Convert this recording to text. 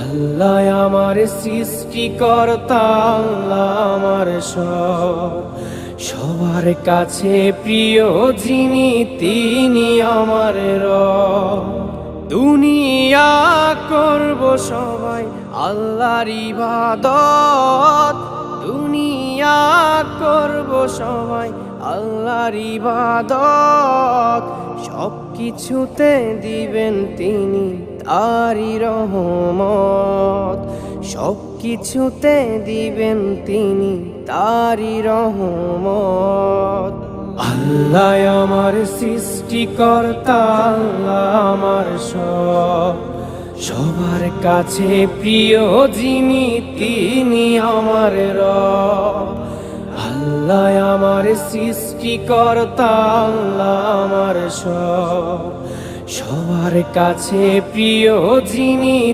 আল্লাহ আমার সৃষ্টিকর্তা, আল্লাহ আমার সব, সবার কাছে প্রিয় যিনি তিনি আমার রব। দুনিয়া করব সবাই আল্লাহর ইবাদত, দুনিয়া করব সবাই আল্লাহর ইবাদত, সব কিছুতে দিবেন তিনি তারি রহমত, সব কিছুতে দিবেন তিনি তারি রহমত। আল্লাহ আমার সৃষ্টিকর্তা, আল্লাহ আমার সব, সবার কাছে প্রিয় যিনি তিনি আমার রব। আল্লাহ আমার সৃষ্টিকর্তা, আল্লাহ আমার সব, সবার কাছে প্রিয় যিনি